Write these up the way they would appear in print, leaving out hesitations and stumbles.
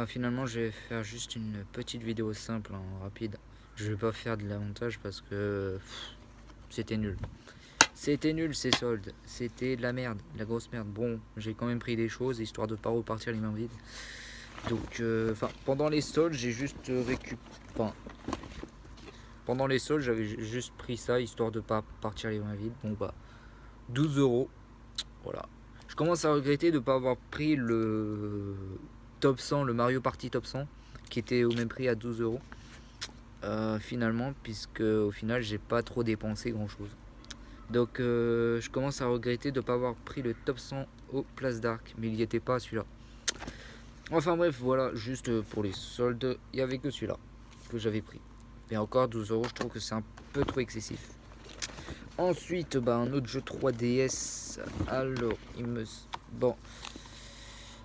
Finalement, je vais faire juste une petite vidéo simple, rapide. Je vais pas faire de la montage parce que c'était nul. C'était nul ces soldes. C'était de la merde, de la grosse merde. Bon, j'ai quand même pris des choses histoire de pas repartir les mains vides. Donc, pendant les soldes, j'ai juste Enfin, pendant les soldes, j'avais juste pris ça histoire de pas partir les mains vides. Bon, bah, 12 euros. Voilà. Je commence à regretter de ne pas avoir pris le top 100, le Mario Party top 100, qui était au même prix à 12 euros. Finalement, puisque au final, j'ai pas trop dépensé grand chose. Donc, je commence à regretter de ne pas avoir pris le top 100 au Place d'Arc, mais il n'y était pas celui-là. Enfin bref, voilà, juste pour les soldes, il n'y avait que celui-là que j'avais pris. Et encore 12 euros, je trouve que c'est un peu trop excessif. Ensuite, un autre jeu 3DS. Alors, Bon.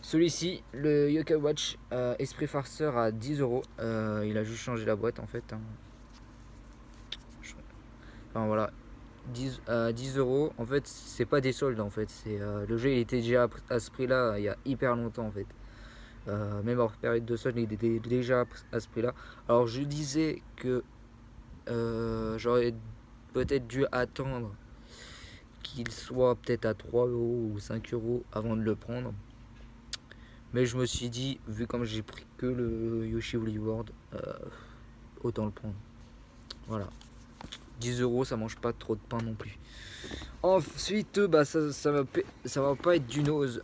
Celui-ci, le Yokai Watch Esprit Farceur à 10 euros. Il a juste changé la boîte en fait. Enfin voilà. 10 euros. En fait, c'est pas des soldes en fait. Le jeu il était déjà à ce prix là il y a hyper longtemps en fait. Même hors période de solde, il était déjà à ce prix là. Alors je disais que j'aurais peut-être dû attendre qu'il soit peut-être à 3 euros ou 5 euros avant de le prendre. Mais je me suis dit, vu comme j'ai pris que le Yoshi Woolly World, autant le prendre. Voilà. 10 euros, ça mange pas trop de pain non plus. Ensuite, ça va pas être du nose.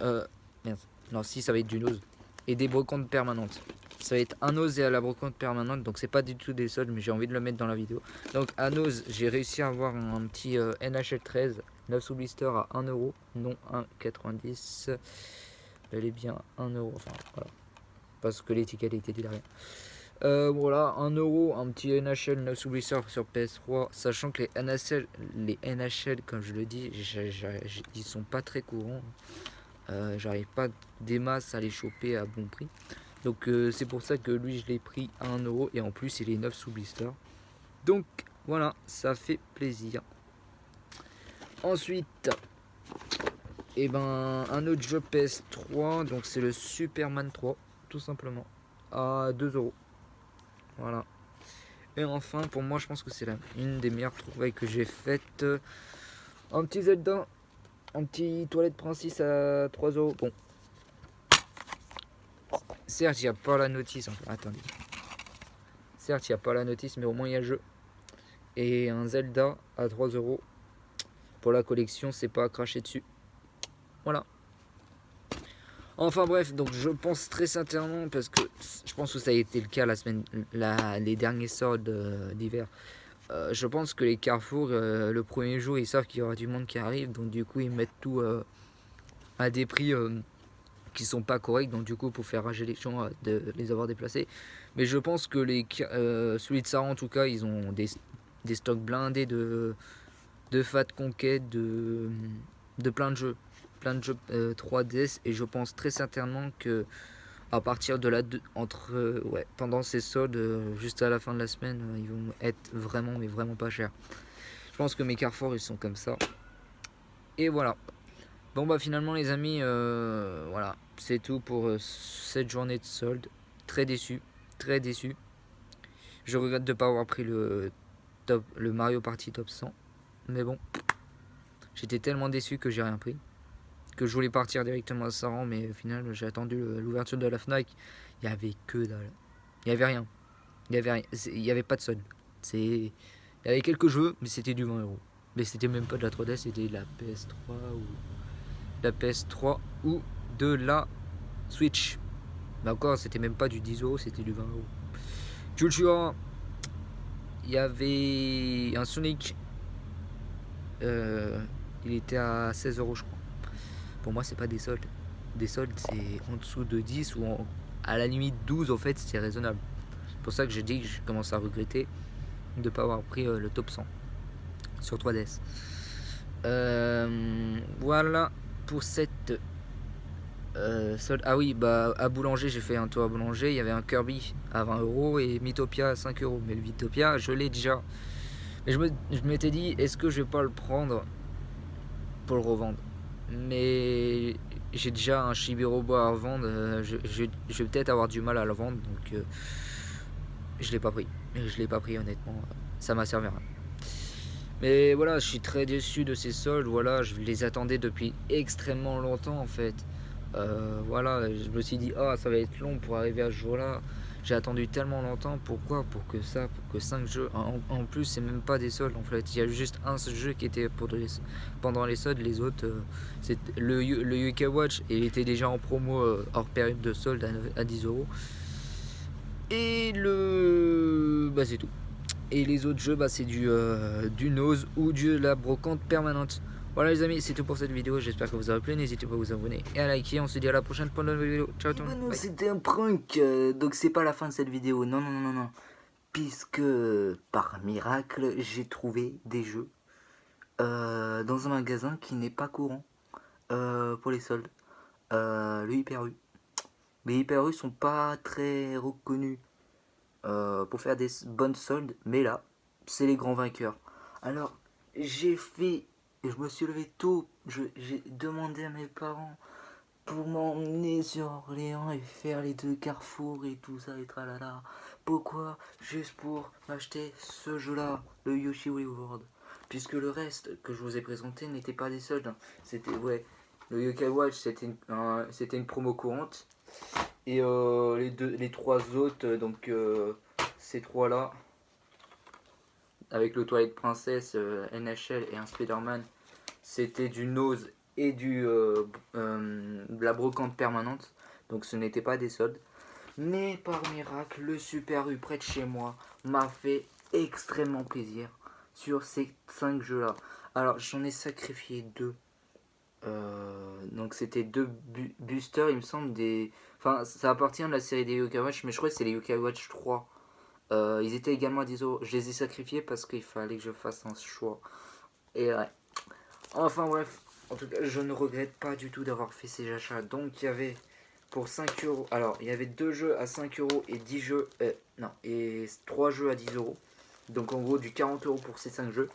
Merde. Non, si, ça va être du nose. Et des brocantes permanentes. Ça va être un nose et à la brocante permanente. Donc, c'est pas du tout des soldes, mais j'ai envie de le mettre dans la vidéo. Donc, à nose, j'ai réussi à avoir un petit NHL 13, 9 sous blister à 1 euro, non 1,90. Elle est bien 1 euro. Enfin, voilà. Parce que l'étiquette était derrière. Voilà, 1 euro, un petit NHL 9 sous blister sur PS3, sachant que les NHL comme je le dis, ils sont pas très courants. J'arrive pas des masses à les choper à bon prix. Donc c'est pour ça que lui je l'ai pris à 1 euro et en plus il est 9 sous blister. Donc voilà, ça fait plaisir. Ensuite, un autre jeu PS3, donc c'est le Superman 3, tout simplement, à 2 euros. Voilà. Et enfin, pour moi, je pense que c'est une des meilleures trouvailles que j'ai faites. Un petit Zelda, un petit toilette Princess à 3 euros. Bon. Certes, il n'y a pas la notice. Enfin, attendez. Certes, il n'y a pas la notice, mais au moins il y a le jeu. Et un Zelda à 3 euros. Pour la collection, c'est pas à cracher dessus. Voilà. Enfin bref, donc je pense très sincèrement, parce que je pense que ça a été le cas les derniers soldes d'hiver. Je pense que les Carrefour, le premier jour, ils savent qu'il y aura du monde qui arrive, donc du coup, ils mettent tout à des prix qui sont pas corrects, donc du coup, pour faire rager les gens, de les avoir déplacés. Mais je pense que celui de Sarah, en tout cas, ils ont des stocks blindés de Fat Conquête, de plein de jeux. 3DS, et je pense très sincèrement que à partir de pendant ces soldes, juste à la fin de la semaine, ils vont être vraiment, mais vraiment pas chers. Je pense que mes Carrefour, ils sont comme ça. Et voilà. Bon finalement les amis, voilà, c'est tout pour cette journée de solde. Très déçu, très déçu. Je regrette de ne pas avoir pris le Mario Party top 100. Mais bon, j'étais tellement déçu que j'ai rien pris. Que je voulais partir directement à Saran, mais au final j'ai attendu l'ouverture de la Fnac. Il y avait que dalle. Il y avait rien. Il y avait pas de solde. Il y avait quelques jeux, mais c'était du 20 euros. Mais c'était même pas de la 3DS, c'était de la PS3 ou de la Switch. Mais encore, c'était même pas du 10 euros, c'était du 20 euros. Cultura, il y avait un Sonic. Il était à 16 euros, je crois. Pour moi, c'est pas des soldes. Des soldes, c'est en dessous de 10 ou à la limite 12, en fait, c'est raisonnable. C'est pour ça que j'ai dit que je commence à regretter de ne pas avoir pris le top 100 sur 3DS. Voilà pour cette solde. Ah oui, à Boulanger, j'ai fait un tour à Boulanger. Il y avait un Kirby à 20 euros et Mythopia à 5 euros. Mais le Mythopia, je l'ai déjà. Et je m'étais dit, est-ce que je vais pas le prendre pour le revendre? Mais j'ai déjà un Chibi Robot à revendre. Je vais peut-être avoir du mal à le vendre, donc je l'ai pas pris. Je l'ai pas pris honnêtement. Ça m'a servi à rien. Mais voilà, je suis très déçu de ces soldes. Voilà, je les attendais depuis extrêmement longtemps en fait. Voilà, je me suis dit, ah, ça va être long pour arriver à ce jour-là. J'ai attendu tellement longtemps. Pourquoi? Pour que 5 jeux. En plus, c'est même pas des soldes en fait. Il y a juste un seul jeu qui était pendant les soldes. Les autres, c'est le UK Watch. Et il était déjà en promo hors période de solde à 10 €. Et bah, c'est tout. Et les autres jeux, bah, c'est du Nose ou de la brocante permanente. Voilà les amis, c'est tout pour cette vidéo. J'espère que vous aurez plu. N'hésitez pas à vous abonner et à liker. On se dit à la prochaine pour une nouvelle vidéo. Ciao tout le monde. Non, c'était un prank. Donc c'est pas la fin de cette vidéo. Non, non, non, non. Puisque par miracle, j'ai trouvé des jeux dans un magasin qui n'est pas courant pour les soldes. Le Hyper U. Les Hyper U sont pas très reconnus pour faire des bonnes soldes, mais là, c'est les grands vainqueurs. Alors, je me suis levé tôt, j'ai demandé à mes parents pour m'emmener sur Orléans et faire les 2 carrefours et tout ça et tralala. Pourquoi? Juste pour m'acheter ce jeu-là, le Yoshi Woolly World. Puisque le reste que je vous ai présenté n'était pas des soldes. C'était, ouais, le Yokai Watch, c'était une promo courante. Et les 3 autres, donc ces 3-là, avec le Twilight Princess, NHL et un Spider-Man, c'était du Nose et de la brocante permanente. Donc ce n'était pas des soldes. Mais par miracle, le Super U près de chez moi m'a fait extrêmement plaisir sur ces 5 jeux-là. Alors j'en ai sacrifié 2. Donc c'était 2 boosters, il me semble, enfin ça appartient à la série des Yokai Watch, mais je crois que c'est les Yokai Watch 3. Ils étaient également à 10 €. Je les ai sacrifiés parce qu'il fallait que je fasse un choix. Et ouais. Enfin bref, en tout cas je ne regrette pas du tout d'avoir fait ces achats. Donc il y avait pour 5 €, alors il y avait 2 jeux à 5 € et 10 jeux, non, et 3 jeux à 10 €. Donc en gros du 40 € pour ces 5 jeux.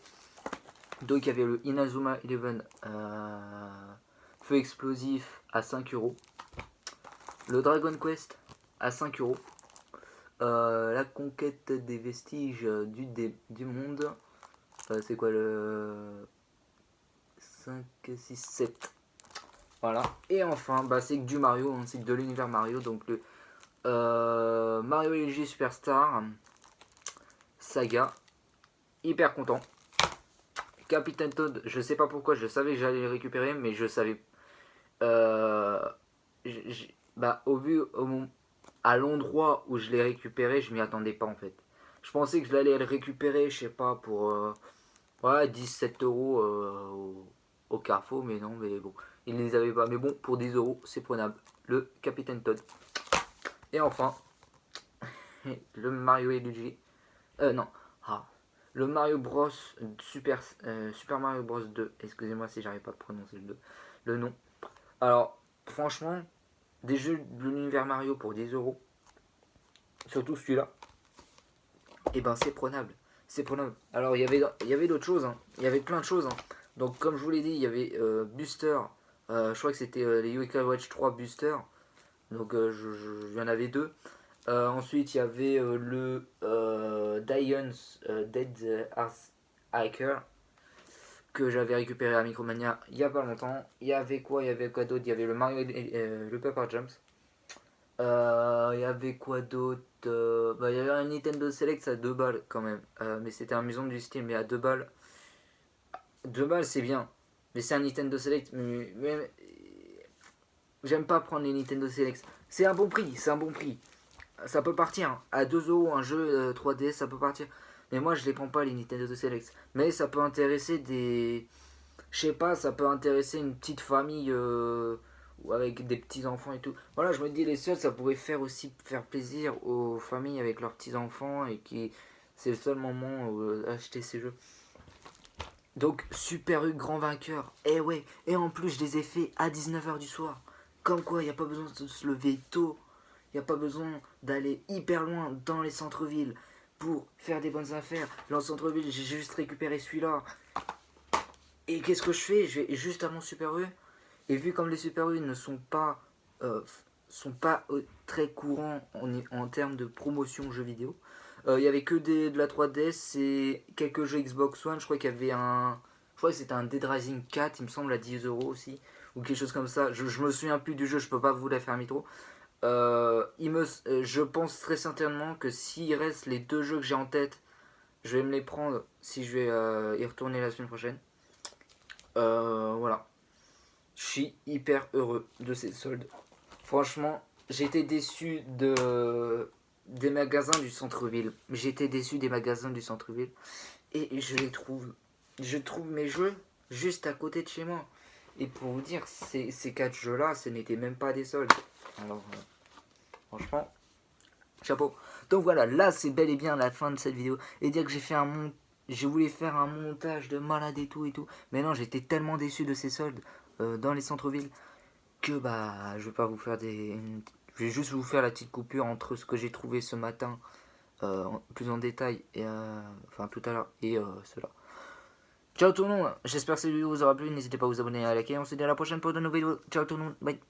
Donc il y avait le Inazuma Eleven Feu explosif à 5 €. Le Dragon Quest à 5 €. La conquête des vestiges du monde. C'est quoi le 5, 6, 7. Voilà. Et enfin, bah, c'est que du Mario, c'est que de l'univers Mario. Donc le Mario Luigi Superstar Saga. Hyper content. Captain Toad, je sais pas pourquoi, je savais que j'allais le récupérer, mais je savais. Bah, à l'endroit où je l'ai récupéré, je m'y attendais pas en fait. Je pensais que je l'allais le récupérer, je sais pas, pour 17 € au Carrefour, mais non, mais bon, ils ne les avaient pas. Mais bon, pour 10 €, c'est prenable. Le Capitaine Toad. Et enfin, le Mario et Luigi. Non. Ah, le Mario Bros. Super Mario Bros 2. Excusez-moi si j'arrive pas à prononcer le nom. Alors, franchement, des jeux de l'univers Mario pour 10 €, surtout celui-là, et ben c'est prenable. C'est prenable. Alors, il y avait d'autres choses. Hein. Il y avait plein de choses. Hein. Donc, comme je vous l'ai dit, il y avait Booster. Je crois que c'était les Yokai Watch 3 Booster. Donc, il y en avait 2. Ensuite, il y avait le Dion's Dead Earth Hiker que j'avais récupéré à Micromania il y a pas longtemps. Il y avait quoi d'autre? Il y avait le Mario le Pepper Jumps. Il y avait quoi d'autre? Il y avait un Nintendo Select à 2 balles quand même. Mais c'était amusant du style, mais à 2 balles. 2 balles c'est bien. Mais c'est un Nintendo Select. Mais j'aime pas prendre les Nintendo Select. C'est un bon prix, c'est un bon prix. Ça peut partir. À 2 € un jeu 3DS, ça peut partir. Mais moi je les prends pas les Nintendo Select. Mais ça peut intéresser des. Je sais pas, ça peut intéresser une petite famille ou avec des petits enfants et tout. Voilà, je me dis les seuls, ça pourrait aussi faire plaisir aux familles avec leurs petits enfants et qui c'est le seul moment où acheter ces jeux. Donc Super U grand vainqueur. Et ouais, et en plus je les ai fait à 19 h du soir. Comme quoi, il n'y a pas besoin de se lever tôt. Il n'y a pas besoin d'aller hyper loin dans les centres-villes pour faire des bonnes affaires. Dans le centre-ville, j'ai juste récupéré celui-là. Et qu'est-ce que je fais? Je vais juste à mon Super U. Et vu comme les Super 8 ne sont pas, très courants en termes de promotion jeux vidéo, il y avait que de la 3DS et quelques jeux Xbox One. Je crois qu'il y avait je crois que c'était un Dead Rising 4, il me semble, à 10 euros aussi, ou quelque chose comme ça. Je me souviens plus du jeu, je peux pas vous la faire trop. Je pense très certainement que s'il reste les deux jeux que j'ai en tête, je vais me les prendre si je vais y retourner la semaine prochaine. Voilà. Je suis hyper heureux de ces soldes. Franchement, j'étais déçu des magasins du centre-ville. J'étais déçu des magasins du centre-ville. Et je les trouve. Je trouve mes jeux juste à côté de chez moi. Et pour vous dire, ces 4 jeux-là, ce n'étaient même pas des soldes. Alors, franchement, chapeau. Donc voilà, là c'est bel et bien la fin de cette vidéo. Et dire que je voulais faire un montage de malade et tout. Mais non, j'étais tellement déçu de ces soldes dans les centres-villes que bah je vais pas vous faire je vais juste vous faire la petite coupure entre ce que j'ai trouvé ce matin plus en détail et enfin tout à l'heure et cela. Ciao tout le monde, j'espère que cette vidéo vous aura plu, n'hésitez pas à vous abonner et à liker, on se dit à la prochaine pour de nouvelles vidéos. Ciao tout le monde, bye.